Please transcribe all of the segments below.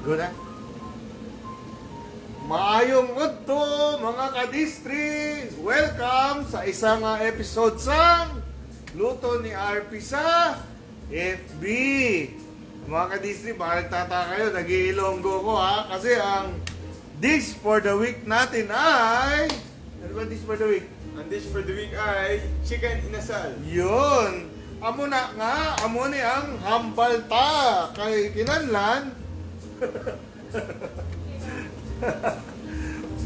Go na. Maayong udto mga kadistri! Welcome sa isang episode sa Luto ni RP sa FB. Mga kadistri, baka nagtataka kayo, nag-iilonggo ko ha. Kasi ang dish for the week natin ay... Ano ba dish for the week? Ang dish for the week ay chicken inasal. Yun! Amo na nga, amo ni ang hambalta kay kinanlan.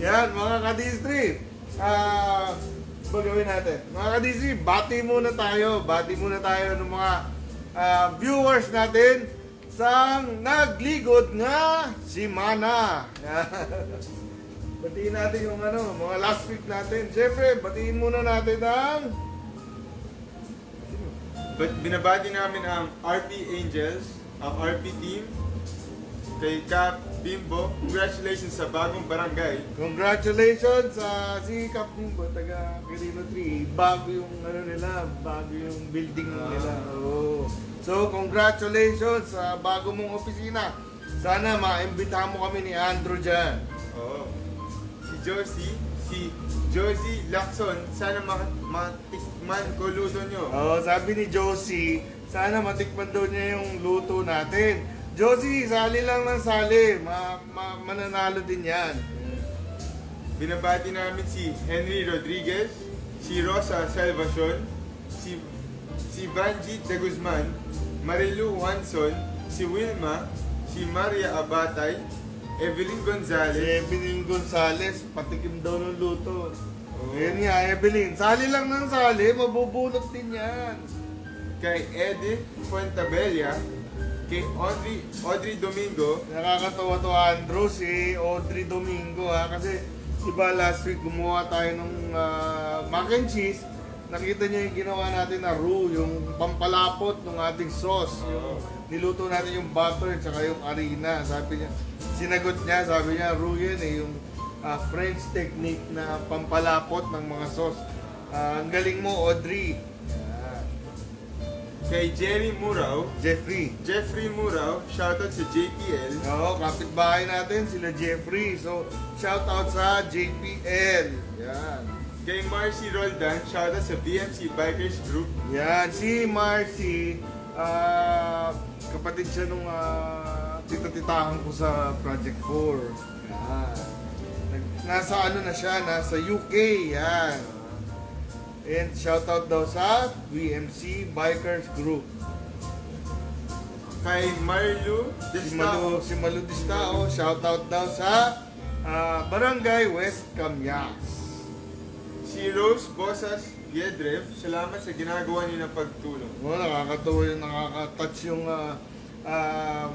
Yan, mga kadistri. Gawin natin. Mga kadistri, bati muna tayo ng mga viewers natin sa nagligod nga si Mana. Batiin natin yung mga last week natin. Siyempre, batiin muna natin ang Binabati namin ang RP Angels, ang RP team, kay Cap Bimbo. Congratulations sa bagong barangay. congratulations sa si Cap Bimbo, taga Quirino 3. Bago yung bago yung building nila. Oh. So, congratulations sa bago mong opisina. Sana maimbitahan mo kami ni Andrew dyan. Oo. Si Josie Lacson, sana matikman ko luto nyo. Oh, sabi ni Josie, sana matikman daw niya yung luto natin. Josie, sali lang ng sali. Mananalo din yan. Binabati namin si Henry Rodriguez, si Rosa Salvacion, si Vanjit de Guzman, Marilu Juanson, si Wilma, si Maria Abatay, Evelyn Si Gonzalez, Evelyn Gonzalez, patikim daw ng luto. Oo. Yan nga, Evelyn. Sali lang ng sali, mabubulot din yan. kay Edith Fuentabella, kay Audrey Domingo, Nakakatawa to, Andrew, si Audrey Domingo ha. Kasi diba last week gumawa tayo ng mac and cheese. Nakita niyo yung ginawa natin na roux, yung pampalapot ng ating sauce. Yung niluto natin yung butter tsaka yung harina. Sabi niya, sinagot niya, sabi niya, roux yan yung French technique na pampalapot ng mga sauce. Ang galing mo, Audrey. kay Jerry Murao, Jeffrey Murao, shoutout sa JPL, Oo, kapitbahay natin sila Jeffrey. So, shout out sa JPL. Yan. kay Marcy Roldan, shoutout sa BMC Bikers Group, Yan, si Marcy, kapatid siya nung tita-titahan ko sa Project 4. Yan. Nasa na siya, nasa UK. Yan. And shout out daw sa BMC Bikers Group. kay Marlu Destao, Si Malu Distao, shout out daw sa Barangay West Camyas. si Rose Bosas Yedrev, salamat sa ginagawa niyo ng pagtulong. Oh, nakakatawa yung nakaka-touch yung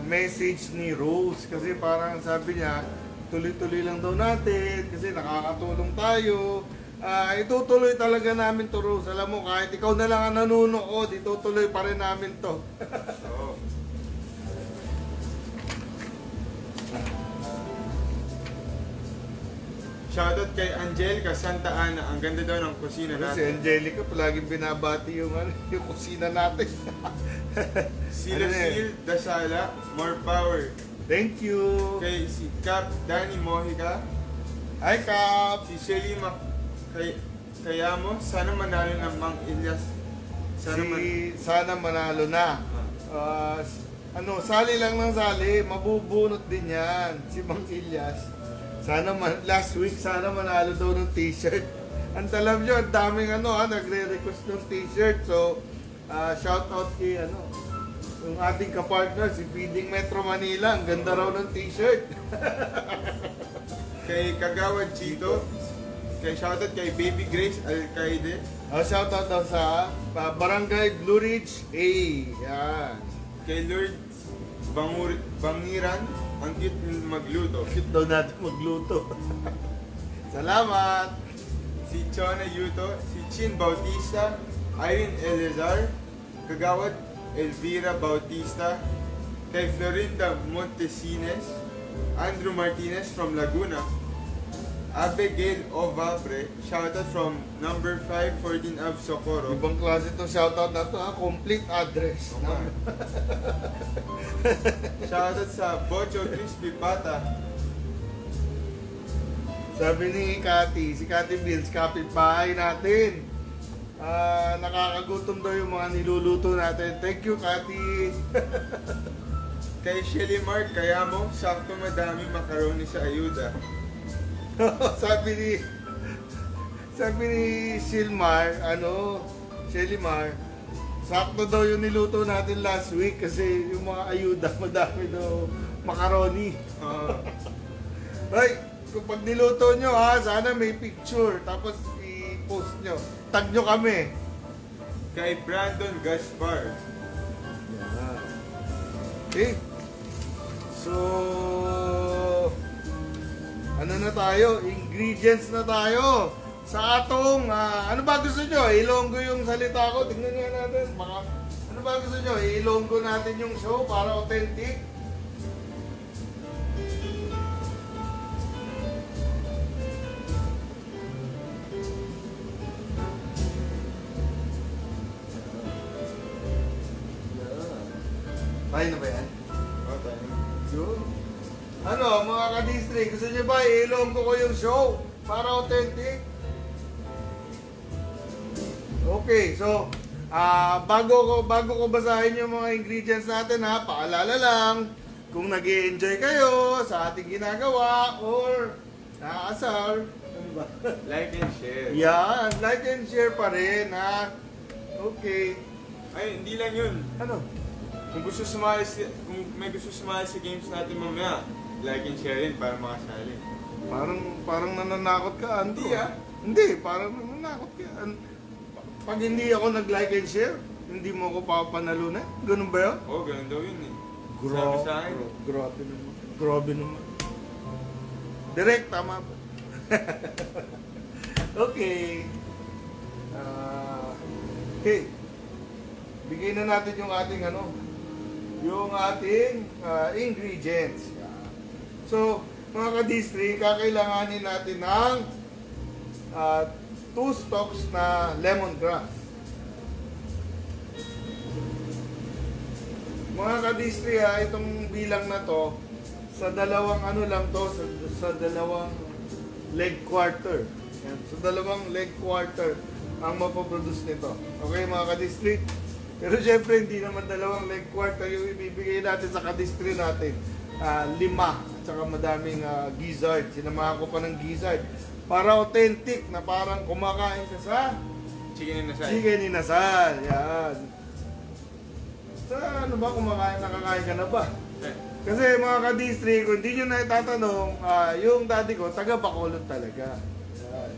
message ni Rose kasi parang sabi niya tuloy-tuloy lang daw natin kasi nakakatulong tayo. Itutuloy talaga namin to, Rose. Alam mo, kahit ikaw na lang ang nanonood, itutuloy pa rin namin to. Oo. Shoutout kay Angelica Santa Ana, ang ganda daw ng kusina Si natin. Angelica, palaging binabati yung, yung kusina natin. Si Ano na Lucille Dasala, more power. Thank you. Kay si Cap Danny Mojica, Hi, Cap. si Shelly Kayamo, sana manalo ng Mang Ilyas. Sana manalo na. Sali lang ng sali, mabubunot din yan. Si Mang Ilyas. Last week, sana manalo daw ng t-shirt. Ang alam nyo, ang daming nagre-request ng t-shirt. So, shout out kay yung ating kapartner, si Feeding Metro Manila. Ang ganda raw ng t-shirt. Kay Kagawad Chito, kay shoutout kay Baby Grace Alcaide, Shout out daw sa Barangay Blue Ridge A. Yan. kay Lord Bangiran, ang cute magluto. Cute daw natin magluto. Salamat! Si Chona Yuto, si Chin Bautista, Irene Elizar, Kagawad Elvira Bautista, kay Florinda Montesines, Andrew Martinez from Laguna, Abigail Ovabre, shoutout from number 514 of Socorro. Ibang klase itong shoutout na to ha. Complete address. Okay. Shoutout sa Bocho Crispy Pata. Sabi ni Cathy, si Cathy Bills, kapitbahay natin. Nakakagutom daw yung mga niluluto natin. Thank you, Cathy. Kay Shelly Mark, kaya mo, sakto madami macaroni sa ayuda. sabi ni Silmar, Shelimar, sakto daw yung niluto natin last week kasi yung mga ayuda, madami daw macaroni. Ay, kung pag niluto nyo ha, sana may picture, tapos i-post nyo. Tag nyo kami. Kay Brandon Gaspar. Okay. So, ano na tayo? Ingredients na tayo. Sa atong, ano ba gusto nyo? Ilonggo yung salita ko. Tingnan nga natin. Baka, ano ba gusto nyo? Ilonggo natin yung show para authentic. Tayo na ba yan? Oh, tayo. Yun. Ano, mga ka-district, gusto nyo ba ilonggo ko yung show para authentic? Okay, so bago ko basahin yung mga ingredients natin ha, paalala lang kung nag-enjoy kayo sa ating ginagawa or naasar, ano ba? Like and share. Yan, like and share pa rin ha. Okay. Ay, hindi lang yun. Ano? Kung may gusto sumali sa games natin mamaya, like and share rin para makasali. Parang nananakot ka, Anto. Hindi, Hindi, parang nananakot ka. Pag hindi ako nag-like and share, hindi mo ako papanalunan. Ganun ba yun? Oo, ganun daw yun eh. Sabi sa akin. Grabe naman. Grabe naman. Direct, tama ba? Okay. Okay. Bigay na natin yung ating ingredients. So, mga ka-district, kakailanganin natin ng 2 stalks na lemongrass. Mga ka-district, itong bilang na to, sa dalawang sa dalawang leg quarter. Yan, sa dalawang leg quarter ang mapoproduce nito. Okay, mga ka-district? Pero syempre, hindi naman dalawang leg quarter yung ibibigay natin sa ka-district natin. 5 at saka madaming gizzard. Sinamahan ko pa ng gizzard para authentic na parang kumakain ka sa Chicken and asal. chicken inasal. Yan. Sa ano ba, nakakain ka na ba? Eh, Kasi mga ka-district, kung hindi nyo na itatanong, yung daddy ko, taga Bacolod talaga. Yan.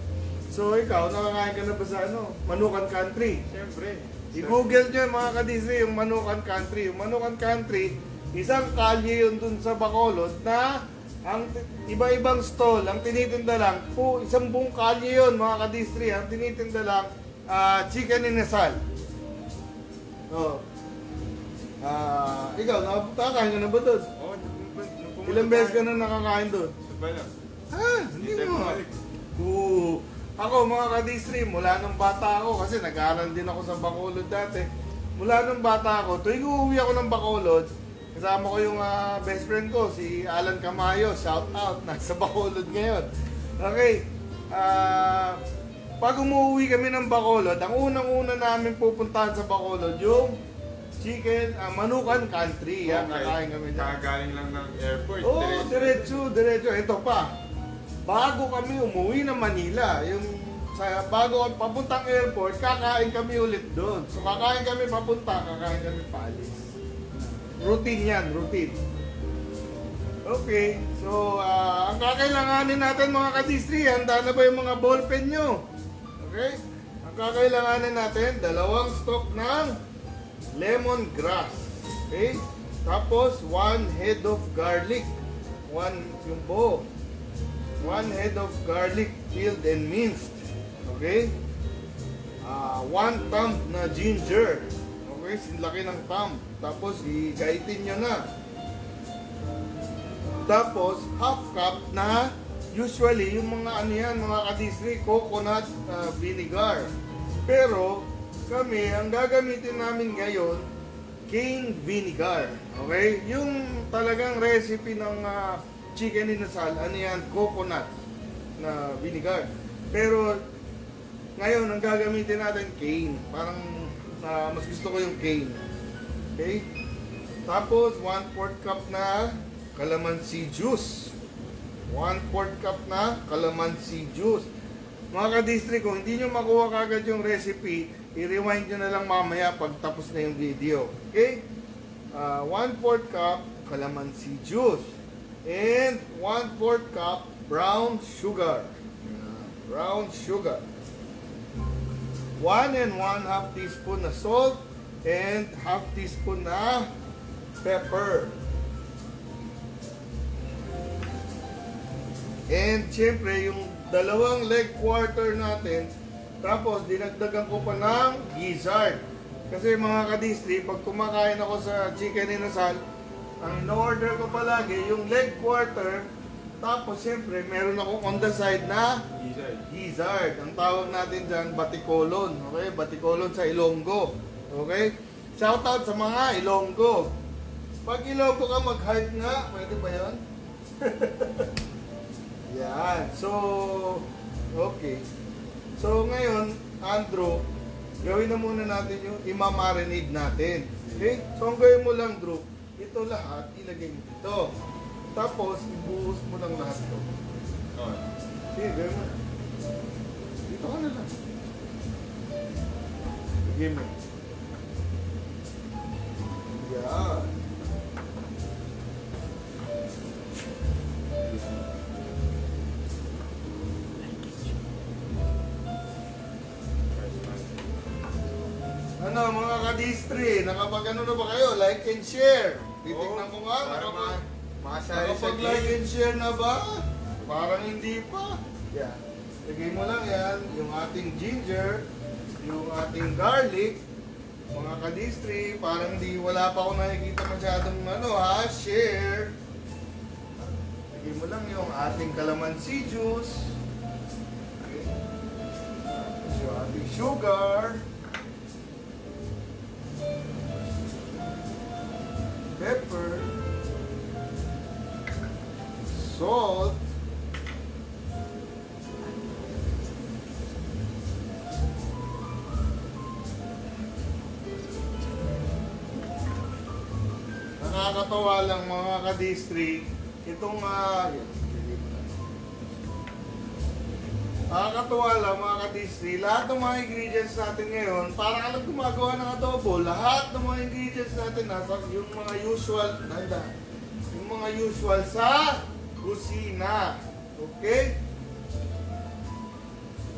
So ikaw, nakakain ka na ba sa Manukan Country? Siyempre. I-google nyo mga ka-district yung Manukan Country. Yung Manukan Country, isang kalye yun dun sa Bacolod na ang iba-ibang stall, ang tinitinda lang, isang buong kalye yun mga ka-district, ang tinitinda lang, chicken inasal. Oh. Ikaw, nakakain ka na ba doon? Oo, Ilang beses ka na nakakain doon? Sabay lang. Hindi tayo mo. bumalik. Ako mga ka-district, mula nung bata ako, kasi nag-aaral din ako sa Bacolod dati. Mula nung bata ako, tuwing uuwi ako ng Bacolod, kasama ko yung best friend ko, si Alan Camayo, shout out, nasa Bacolod ngayon. Okay, pag umuwi kami ng Bacolod, ang unang-una namin pupuntahan sa Bacolod, yung Manukan Country. Yan, kakain kami dyan. Kakagaling lang ng airport. Oo, diretso. Ito pa. Bago kami umuwi ng Manila, bago papuntang airport, kakain kami ulit doon. So kakain kami papunta, kakain kami paalis. Routine yan, routine. Okay, so ang kakailanganin natin mga ka-district, handa na ba yung mga ballpen nyo? Okay? Ang kakailanganin natin, 2 stalk ng lemongrass. Okay? Tapos 1 head of garlic. 1 yung buo. 1 head of garlic peeled and minced. Okay? 1 thumb na ginger. Okay? Sinlaki ng thumb. Tapos, igaitin nyo na. Tapos, half cup na usually, yung mga ano yan, mga kadisri, coconut vinegar. Pero, kami, ang gagamitin namin ngayon, cane vinegar. Okay? Yung talagang recipe ng chicken inasal, ano yan, coconut na vinegar. Pero, ngayon, ang gagamitin natin, cane. Parang, mas gusto ko yung cane. Okay? Tapos, 1/4 cup na calamansi juice. 1/4 cup na calamansi juice. Mga ka-district, kung hindi nyo makuha kagad yung recipe, i-rewind nyo na lang mamaya pag tapos na yung video. Okay? 1/4 cup calamansi juice. And 1/4 cup brown sugar. Brown sugar. 1 and 1/2 teaspoon na salt and 1/2 teaspoon na pepper. And syempre, yung dalawang leg quarter natin, tapos dinagdagan ko pa ng gizzard. Kasi mga kadistri, pag kumakain ako sa chicken inasal, ang in-order ko palagi yung leg quarter, tapos syempre, meron akong on the side na gizzard. Ang tawag natin dyan, batikolon. Okay? Batikolon sa Ilonggo. Okay? Shoutout sa mga Ilonggo. Pag Ilonggo ka, mag-hype nga. Pwede ba yun? Yan. So, okay. So, ngayon, Andrew, gawin na muna natin yung imamarinade natin. Okay? So, ang gawin mo lang, Drew, ito lahat, ilagay mo dito. Tapos, ibuhos mo lang lahat ito. Okay. Sige, gawin mo na. Dito ka na lang. Lagay mo. Yan. Ano mga kadistri, nakapag ano na ba kayo? Like and share. Titignan ko nga, nakapag-like and share na ba? Parang hindi pa. Yan. Lagay mo lang yan, yung ating ginger, yung ating garlic, mga kadistri, parang di wala pa ako nakikita masyadong ano ha, share. Lagay mo lang yung ating calamansi juice. Okay. Tapos yung ating sugar. Pepper, salt, nakakatawa lang mga ka-district itong nakakatawa lang mga ka-district, lahat ng mga ingredients natin ngayon, parang alam gumagawa ng adobo, lahat ng mga ingredients natin nasa yung mga usual, yung mga usual sa kusina. Okay?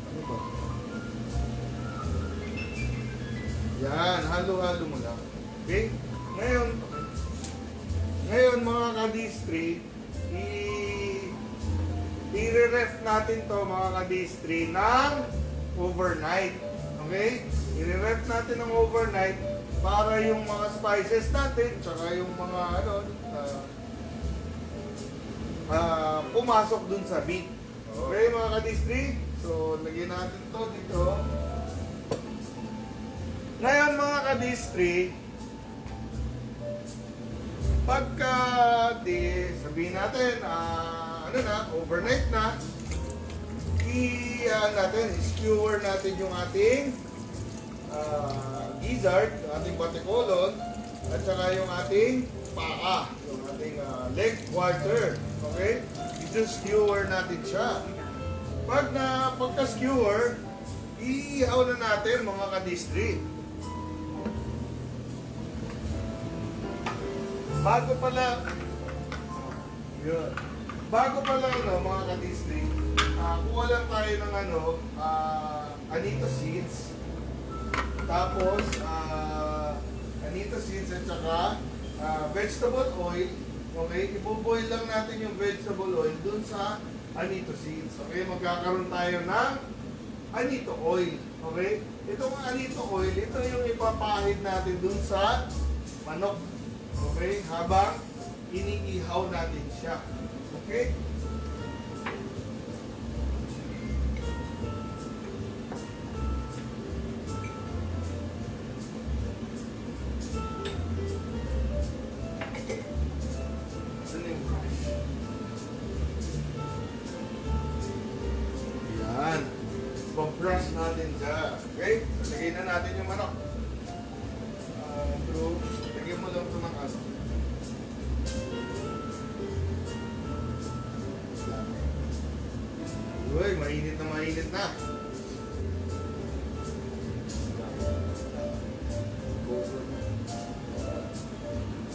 Ano ba? Yan, halo-halo mo lang. Okay? Ngayon mga ka-district, i-re-ref natin to mga ka-distri ng overnight. Okay? I-re-ref natin ng overnight para yung mga spices natin tsaka yung mga pumasok dun sa meat. Okay mga ka-distri? So, lagyan natin to dito. Ngayon mga ka-distri, pagka sabihin natin overnight na, skewer natin yung ating gizzard, ating batikolon, at saka yung ating paa, yung ating leg quarter. Okay? I-skewer natin siya. Pagka-skewer, iihaw na natin mga ka-distri. Bago pala mga ka-distri, kuha lang tayo ng anito seeds. Tapos anito seeds at saka vegetable oil. Okay, ibo-boil lang natin yung vegetable oil dun sa anito seeds. Okay, magkakaroon tayo ng anito oil. Okay, itong anito oil, ito yung ipapahid natin dun sa manok. Okay, habang iniihaw natin siya. Okay? siya. Okay? Lagay na natin yung manok. Bro, lagyan mo lang ito ng ano. Uy, mainit na mainit na.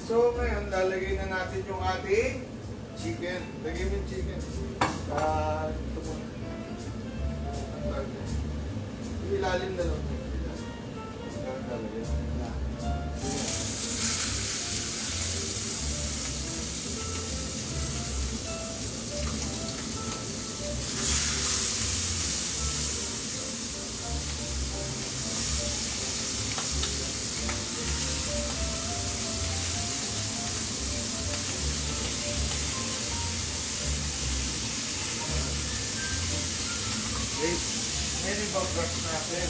So ngayon, lalagay na natin yung ating chicken. Lagay mo yung chicken. Ito mo. Yung ilalim na lang. Lalagay. Okay. Ngayon ibang-brush natin.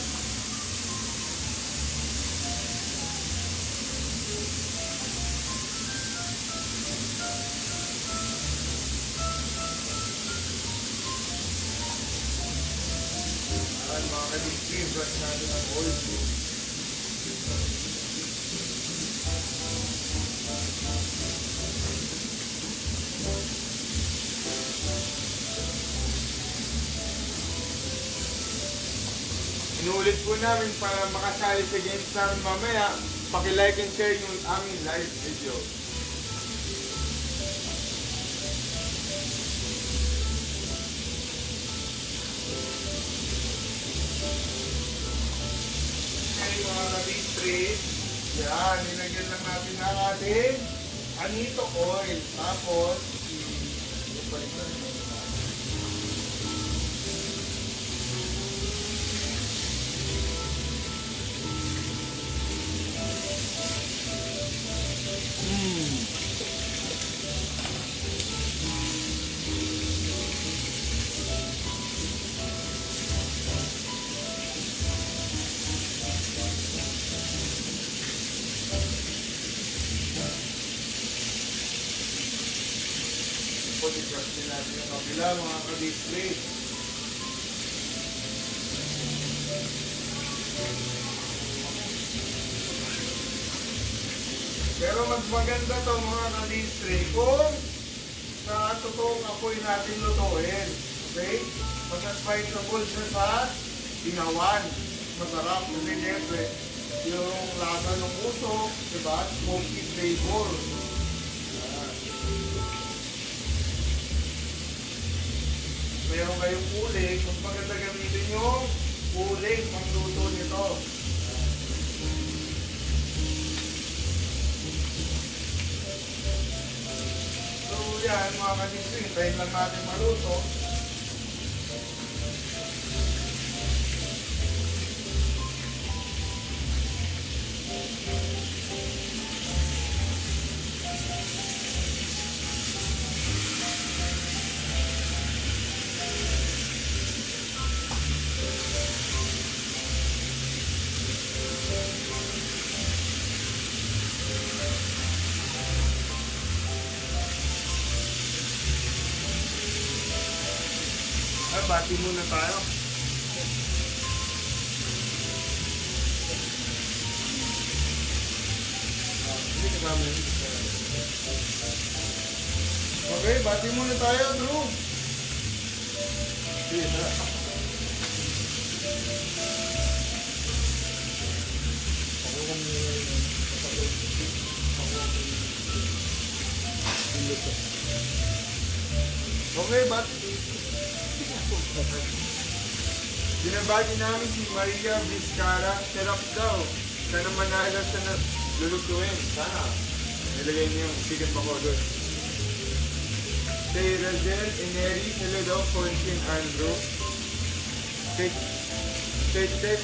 Ayan mga kalipin, brush natin ang oil. Inuulit po namin para makasali sa games namin mamaya, paki-like and share yung aming live video. Okay mga kalipin, yan, nilagyan lang natin ang ating anito oil. Tapos, ipalitan natin. I-brush din natin yung kabila mga ka-display. Pero mas maganda to mga ka-display kung sa totoong apoy natin lutuin. Okay? Mas advisable siya sa ginawan. Masarap kasi syempre yung lasa ng usok, diba? Smoky flavor. Meron kayong uling, mas maganda gamitin yung uling pangluto nito. So yan mga kanising, tayo lang natin maluto. Ay, bati muna tayo. Hindi kasama yun. Okay, bati muna tayo, Drew. Sige, tara. Okay, bati. Binabati namin si Maria Vizcara, sarap daw. Sana manalo sa lulutuin. Sana. Nilagay niyo yung chicken pakodos. Kay Razel Eneri, hello daw, Consin Andrew. Kay Tess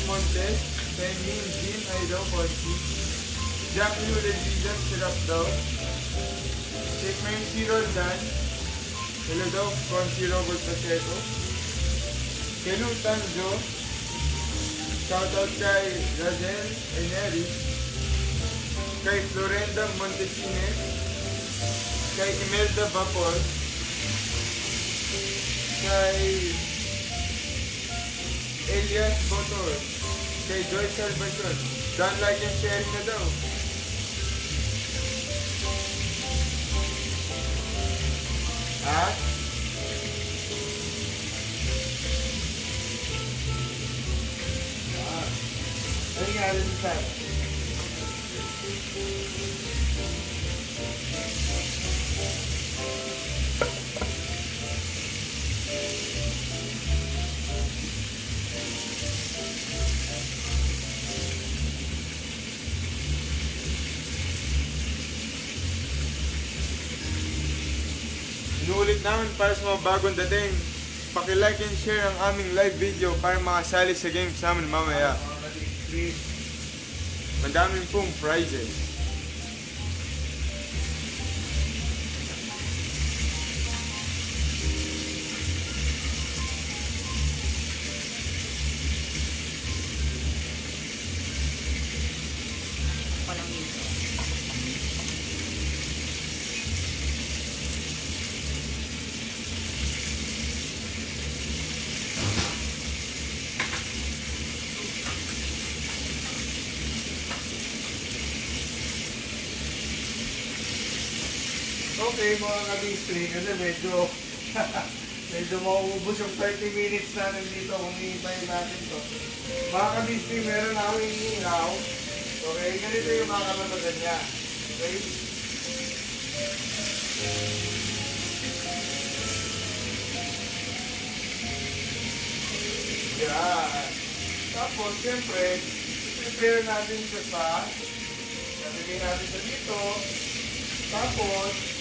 Montes, kay Min Jin, ay daw, Consin. Jackie Rodriguez, sarap daw. Kay Mercy Roldan, hello daw, Consi Robert Pacheco. Kay Lou Tanjo, shoutout kay Razel Eneri, kay Florenda Montesines, kay Imelda Bapor, kay Elias Botor. Kay Joy Salvacion. Don't like and sharing na daw. Ha? Ano nangyari sa sir? Inuulit namin para sa mga bagong dating. Paki-like and share ang aming live video para makasali sa games namin mamaya. Mga kadiscreet. Madaming pong prizes. Walang minto. Okay mga ka-discreet, kasi medyo medyo mauubos yung 30 minutes natin dito kung hihintayin natin to. Mga ka-discreet, meron na kami inihaw. Okay, ganito yung mga kalamagan niya. Okay? Yan. Tapos, siyempre, prepare natin siya sa lalagay natin siya dito. Tapos,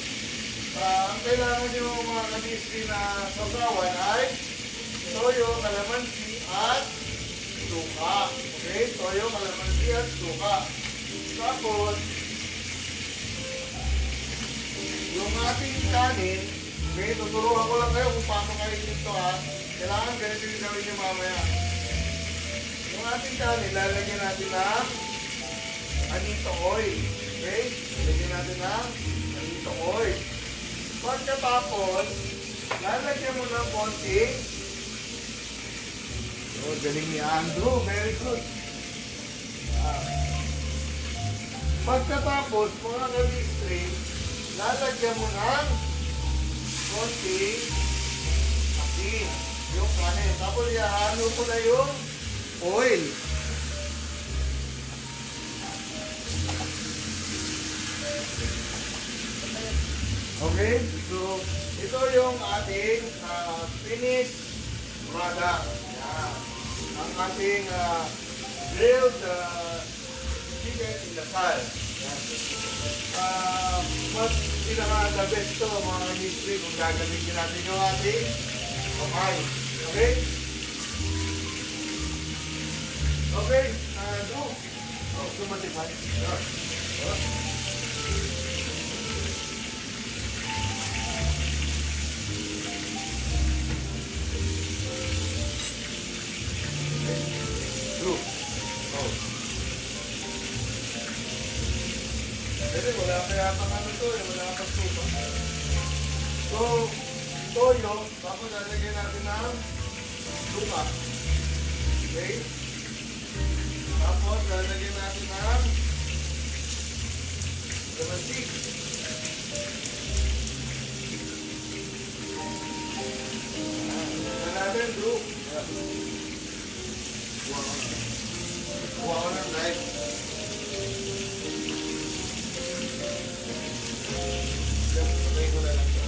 ang kailangan nyo mga kadisri na sasawan ay toyo, kalamansi, at suka. Okay? Toyo, kalamansi, at suka. Tapos, yung ating kanin, okay, tuturuan ko lang kayo kung paano kayo dito ha. Kailangan ganito yung gawin nyo mamaya. Yung ating kanin, lalagyan natin ng anito oil. Okay? Lalagyan natin ng anito oil. Pagkatapos, lalagyan mo ng konting. Oh, galing ni Andrew. Very good. Pagkatapos, mga ka-discreet, lalagyan mo ng konting asin. Yung kanin. Tapos, ihahalo ko na yung oil. Okay? So, ito yung ating finished product. Yan. Ang ating grilled chicken inasal. Yan. Mas pinaka-the best to mga history kung gagamitin natin yung ating kamay. Okay? Okay? Ano? Oh, sumatipay. True. Oh. Kasi wala kaya pang ano to eh, wala pang supa. So, toyo, tapos lalagyan natin ng lupa. Okay? Tapos lalagyan natin ng kalamansi. Lalagyan natin, Drew. Kuha ko ng knife. Sabay ko na lang ito.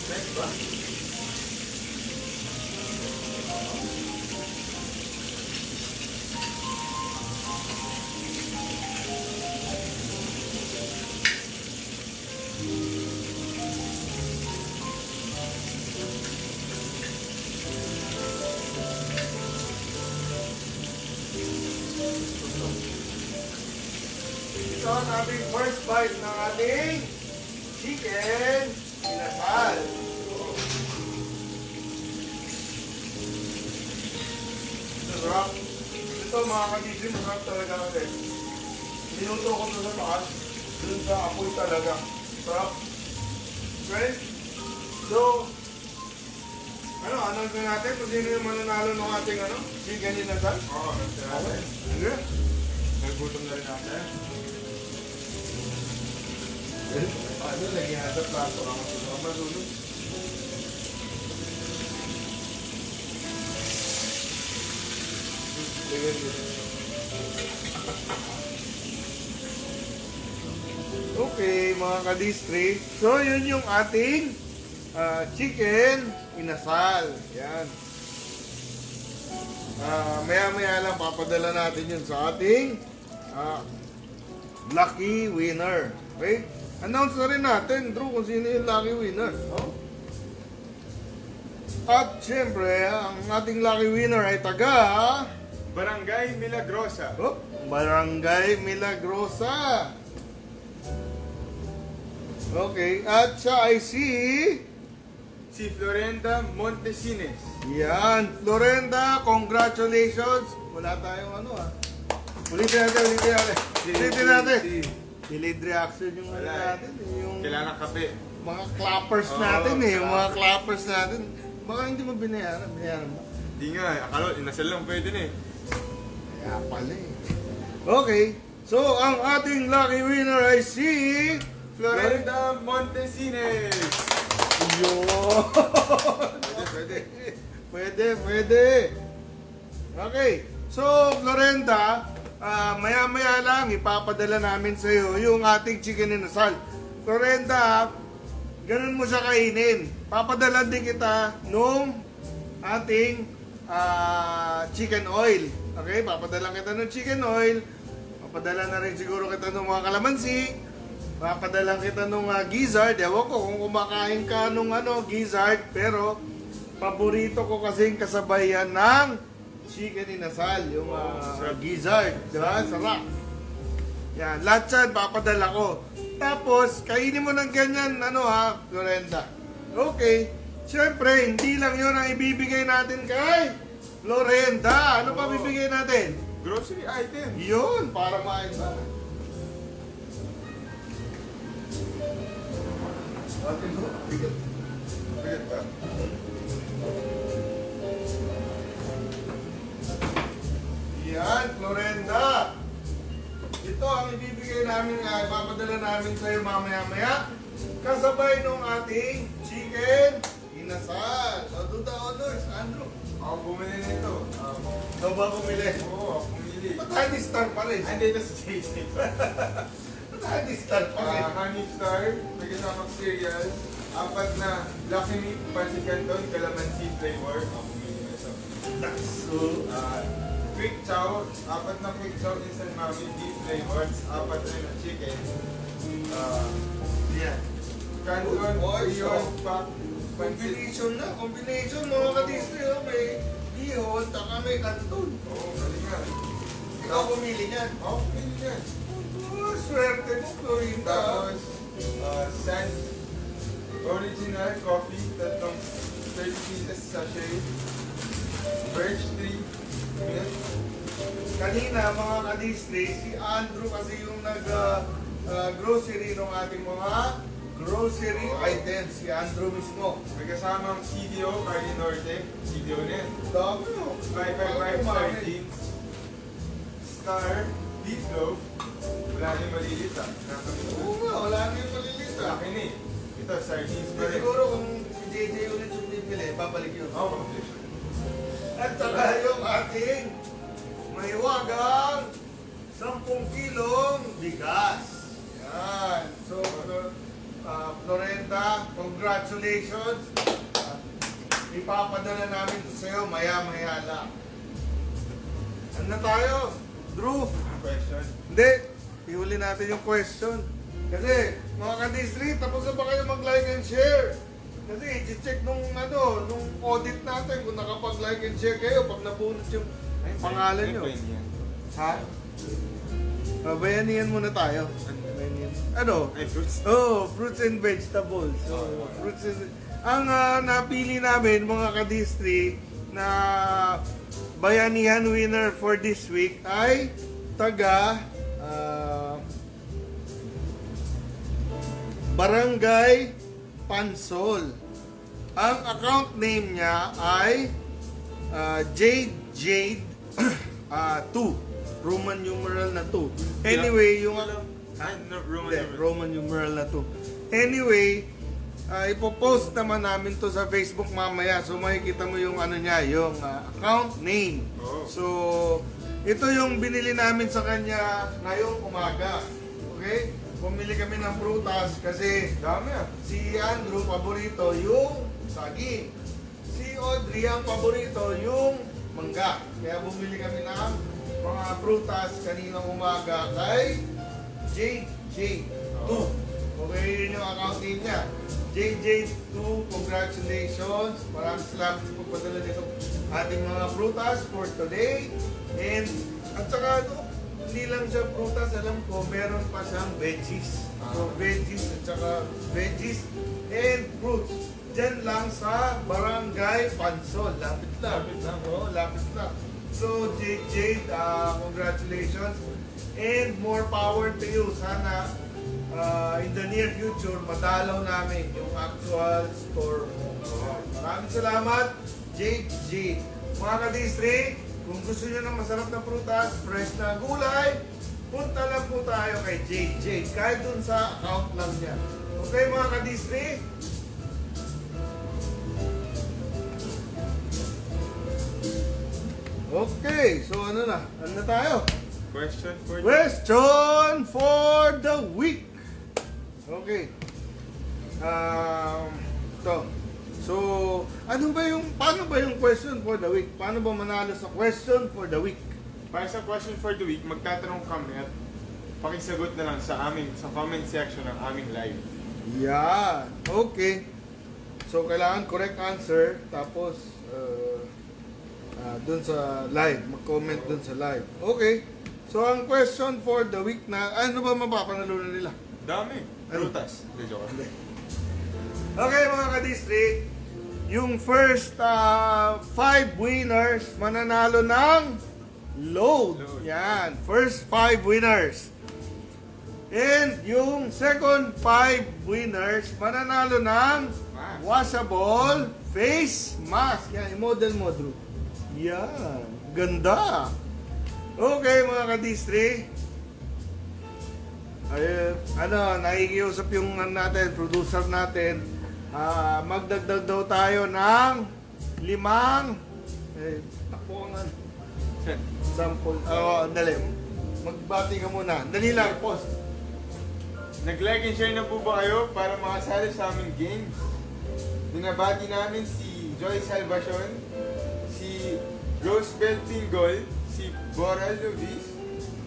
Next ba? Ito ang ating first bite ng ating chicken inasal. Ito, sarap. Ito mga kabidyo, masarap talaga kasi. Niluto ko to sa taas. Dun sa apoy talaga. Sarap. Okay? So, ano ko natin? Kung sino yung mananalo ng ating chicken inasal? Oo, natin. Sige. Nagutom na rin natin. Ano, lagyan sa plato. Ang masulog. Lagyan dito. Okay, mga ka-district. So, yun yung ating chicken inasal. Yan. Maya-maya lang papadala natin yun sa ating lucky winner. Okay? Announce na rin natin, Drew, kung sino yung lucky winner. No? At syempre, ang ating lucky winner ay taga Barangay Milagrosa. Barangay Milagrosa. Okay, at siya ay Si Florenda Montesines. Yan, Florenda, congratulations. Wala tayong Ulitin natin. Delayed reaction yung natin. Yung Kailangan kape. mga clappers natin yung mga clappers natin. Baka hindi mo binayaran mo. Di nga, akala, inasal lang pwede na eh. Kaya pala Okay, so ang ating lucky winner ay si Florenda Montesines. Yun! Pwede. Okay. So, Florenda, maya-maya lang ipapadala namin sa iyo yung ating chicken inasal. Florenda, ganun mo siya kainin. Papadala din kita nung ating chicken oil. Okay? Papadala kita ng chicken oil. Papadala na rin siguro kita ng mga kalamansi. Papadala kita nung gizzard. Ewan ko kung kumakain ka nung gizzard. Pero, paborito ko kasing kasabayan ng chicken inasal. Yung gizzard. Diba? Sarap. Yan. Lahat yan, papadala ko. Tapos, kainin mo ng ganyan, Florenda. Okay. Siyempre, hindi lang yun ang ibibigay natin kay Florenda. Ano pa bibigay natin? Grocery item. Yun, para maiba. Bigat ba? Yan, Florenda. Ito ang ibibigay namin, papadala namin sa'yo mamaya-maya. Kasabay nung ating chicken inasal. So, do the honors, Andrew. Ako bumili nito. Ikaw ba bumili? Oo, ako bumili. Ba't Honey Star pa rin? Hindi, ito si JJ. Ba't Honey Star pa rin? Honey Star, may kasamang cereal. 4 na Lucky Meat, Pancit Canton, Calamansi flavor. Ako bumili nito. So, Quick Chow, 4 na Quick Chow Instant Mami, beef flavors. 4 rin na chicken. yan. Canton, Boy, Ion, Pack, Pancit. Combination mga ka-district, okay. Ihon, taka may kanton. Oo, galing nga. Ikaw pumili niyan. Ako bumili yan. Oh, swerte mo, Florinda. Tapos, San Original Coffee, 30 pieces sachet. Birch Tree Milk. Kanina, mga ka-district, si Andrew kasi yung nag-grocery ng ating mga grocery items. Si Andrew mismo. May kasamang CDO, Carne Norte. CDO na yan. Dami mo. 555 sardines. Star, beef loaf. Wala na yung malilit ah. Oo nga, wala na yung maliliit ah. Laki na eh. Ito, sardines pa rin. Siguro kung si JJ ulit yung bibili, babalik yun. Oo. At saka yung ating mahiwagang 10 kilong bigas. Yan. So, Florenda, congratulations. Ipapadala namin ito sa'yo maya-maya lang. Ano na tayo? Drew? Question. Hindi. Ihuli natin yung question. Kasi, mga ka-district, tapos na ba kayo mag-like and share? Kasi, i-check nung audit natin kung nakapag-like and share kayo pag nabunot yung pangalan nyo. Ha? Bayanihan muna tayo. Bayanihan. Ano? Ay, fruits. Oh, fruits and vegetables. Fruits and ang napili namin mga ka-district na bayanihan winner for this week ay taga Barangay Pansol. Ang account name niya ay Jade 2. Roman numeral na 2. Anyway, yung Roman numeral na 2. Anyway, ipopost naman namin to sa Facebook mamaya. So makikita mo yung ano niya, yung account name. Oh. So ito yung binili namin sa kanya ngayong umaga. Okay? Bumili kami ng prutas kasi Dami ah. si Andrew paborito yung saging. Si Audrey ang paborito yung mangga. Kaya bumili kami ng mga prutas kaninang umaga kay JJ2. Okay, yun yung account name niya. JJ2, congratulations. Maraming salamat sa pagpadala nito ating mga prutas for today. And at saka hindi lang siya prutas, alam ko meron pa siyang veggies. So veggies at saka veggies and fruits. Diyan lang sa Barangay Pansol. Lapit lang. Oo, lapit lang. So Jade, congratulations. And more power to you. Sana in the near future, madalaw namin yung actual store mo. Maraming salamat, Jade. Mga ka-district, kung gusto nyo ng masarap na prutas, fresh na gulay, punta lang po tayo kay Jade. Kahit dun sa account lang niya. Okay mga ka-district? Okay, so ano na? Ano na tayo? Question For the week. Okay. To. So, paano ba yung question for the week? Paano ba manalo sa question for the week? Para sa question for the week, magtatanong kami at pakisagot na lang sa comment section ng aming live. Yeah. Okay. So, kailangan correct answer. Tapos, dun sa live. Mag-comment dun sa live. Okay. So, ang question for the week na, ano ba mapapanalunan nila? Dami. Prutas. Hindi, joke. Okay, mga ka-district. Yung first 5 winners mananalo ng load. Yan. First 5 winners. And yung second 5 winners mananalo ng washable face mask. Yan, i-model mo, Drew. Yan. Ganda. Okay, mga ka-district. Nakikiusap yung producer natin. Magdagdag daw tayo ng 5 tapuangan sample. Dali. Magbati ka muna. Dali lang, post. Nag-like and share na po ba kayo para makasali sa aming games? Binabati namin si Joy Salvacion, si Rosebel Tingol, si Boral Luis,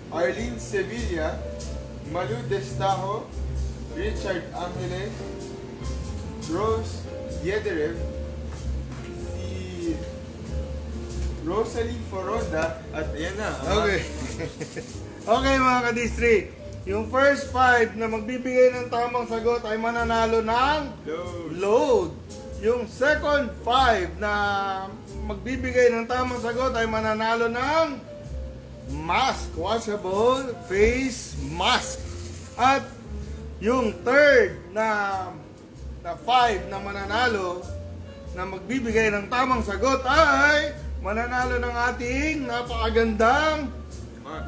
Arlene Sevilla, Malu Destajo, Richard Angeles, Rose Yederev, si Rosalie Foronda, at ayan na. Okay. Okay mga ka-district. Yung first 5 na magbibigay ng tamang sagot ay mananalo ng load. Yung second 5 na magbibigay ng tamang sagot ay mananalo ng mask, washable face mask. At yung third na 5 na mananalo na magbibigay ng tamang sagot ay mananalo ng ating napakagandang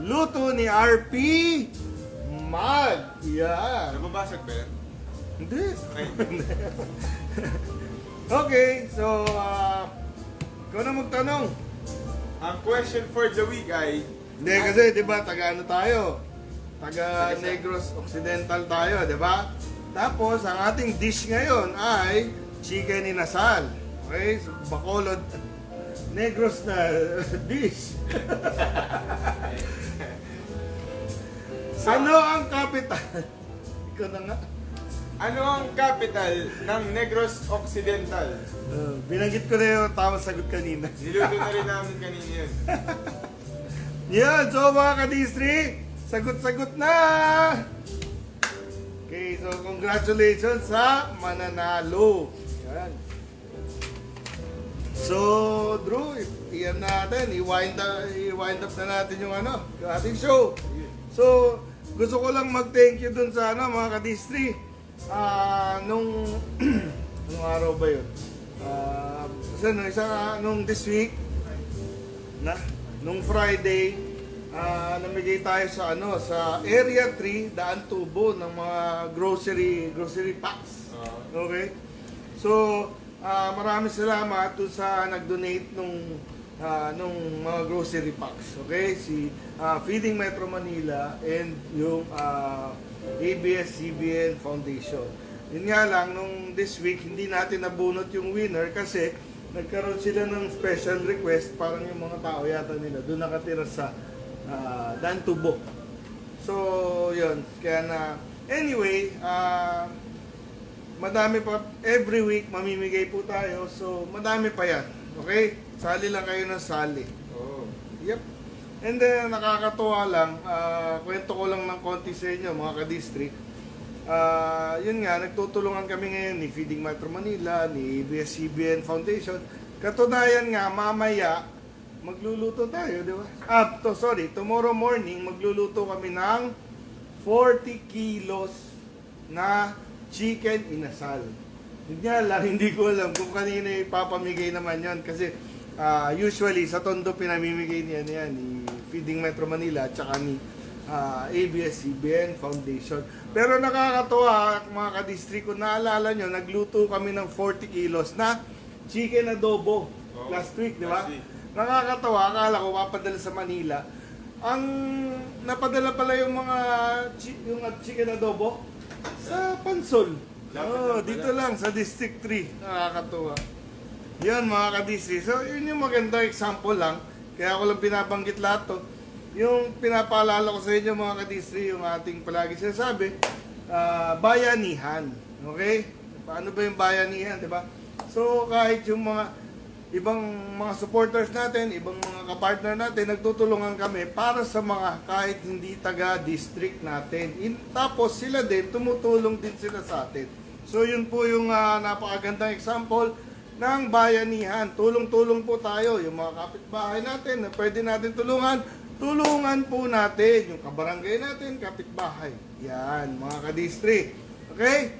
luto ni RP Mag. Yeah. Nababasag ba yan? Hindi. Ay. Okay, so ikaw na magtanong. Ang question for the week ay... Hindi kasi 'di ba taga ano tayo? Taga Negros Occidental tayo, 'di ba? Tapos ang ating dish ngayon ay chicken inasal. Okay? So, Bacolod Negros na dish. Ano ang capital? Ikaw na nga. Ano ang capital ng Negros Occidental? Binanggit ko na yung tamang sagot kanina. Niluto na rin namin kanina yun. Yan, so mga ka-district, sagot-sagot na! Okay, so congratulations sa mananalo. Yan. So, Drew, iyan natin, i-wind up na natin yung ating show. So, gusto ko lang mag-thank you dun sa ano, mga kadistri. Nung anong araw ba yun? Nung this week, nung Friday, namigay tayo sa ano, sa Area 3, Daan Tubo ng mga grocery packs. Okay? So, maraming salamat dun sa nag-donate nung mga grocery packs. Okay? Si Feeding Metro Manila and yung ABS-CBN Foundation. Yun nga lang, nung this week, hindi natin nabunot yung winner kasi nagkaroon sila ng special request, parang yung mga tao yata nila doon nakatira sa Daan Tubo. So, yun. Kaya na, anyway, madami pa, every week mamimigay po tayo. So, madami pa yan. Okay? Sali lang kayo ng sali. Oh. Yep. And then, nakakatuwa lang, kwento ko lang ng konti sa inyo, mga ka-district. Yun nga, nagtutulungan kami ngayon ni Feeding Metro Manila, ni ABS-CBN Foundation. Katunayan nga, mamaya, magluluto tayo, di ba? Tomorrow morning, magluluto kami ng 40 kilos na chicken inasal. Yun nga lang, hindi ko alam kung kanina ipapamigay naman yan kasi usually sa Tondo pinamimigay niya ni Feeding Metro Manila at saka ni ABS-CBN Foundation. Pero nakakatuwa mga ka-district, kung naalala nyo, nagluto kami ng 40 kilos na chicken adobo last week, di ba? Nakakatawa, akala ko papadala sa Manila. Ang napadala pala yung mga yung chicken adobo sa Pansol. Dito lang sa District 3. Nakakatuwa. Yan mga ka-district. So yun yung maganda example lang. Kaya ako lang binabanggit lahat to. Yung pinapaalala ko sa inyo mga ka-district, yung ating palagi sinasabi, bayanihan. Okay? Paano ba yung bayanihan, di ba? So kahit yung mga ibang mga supporters natin, ibang mga kapartner natin, nagtutulungan kami para sa mga kahit hindi taga-district natin. Tapos sila din, tumutulong din sila sa atin. So yun po yung napakagandang example ng bayanihan. Tulong-tulong po tayo. Yung mga kapitbahay natin na pwede natin tulungan po natin. Yung kabarangay natin, kapitbahay. Yan, mga ka-district. Okay?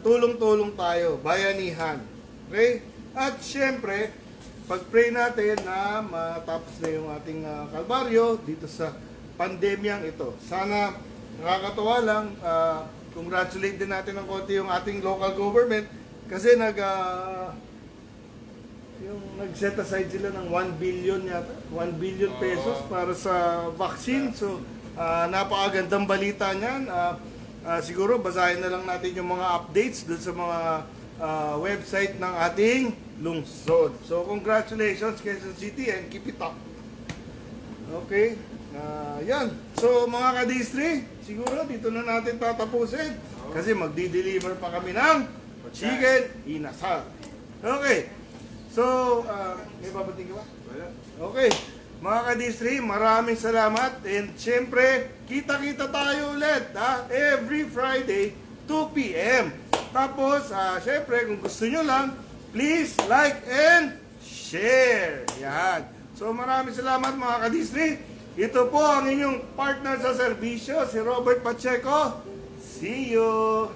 Tulong-tulong tayo. Bayanihan. Okay? At syempre, pag-pray natin na matapos na yung ating kalbaryo dito sa pandemyang ito. Sana nakakatuwa lang, congratulate din natin ng konti yung ating local government kasi nag-set aside sila ng 1 billion yata, 1 billion pesos para sa vaccine. So, napakagandang balita niyan. Siguro basahin na lang natin yung mga updates doon sa mga website ng ating lungsod. So, congratulations Quezon City and keep it up. Okay? Yan. So, mga ka-district, siguro dito na natin tatapusin kasi magdi-deliver pa kami ng chicken inasal. Okay. So, may babating ka ba? Wala. Okay. Mga ka-district, maraming salamat. And syempre, kita-kita tayo ulit every Friday, 2 p.m. Tapos, syempre, kung gusto nyo lang, please like and share. Yan. So, maraming salamat mga ka-district. Ito po ang inyong partner sa serbisyo, si Robert Pacheco. See you!